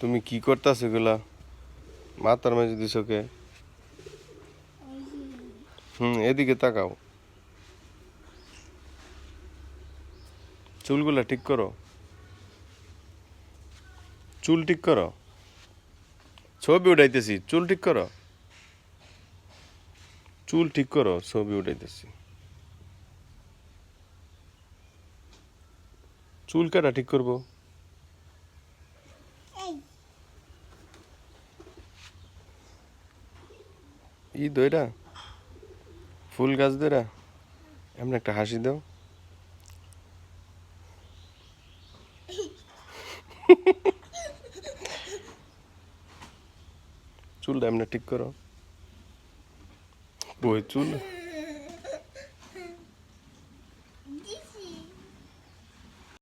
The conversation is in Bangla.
তুমি কি করতেছো এগুলা? মাথার মাঝে দিছো কে? এদিকে তাকাও। চুলগুলা ঠিক করো, চুল ঠিক করো। ছবি উঠাইতেছি, চুল ঠিক করো। চুল ঠিক করো, ছবি উঠাইতেছি। চুল কাটা ঠিক করবো। ই দইরা ফুল গাছ দইরা এমন একটা হাসি দাও। চুলটা এমনি ঠিক করো। বই চুল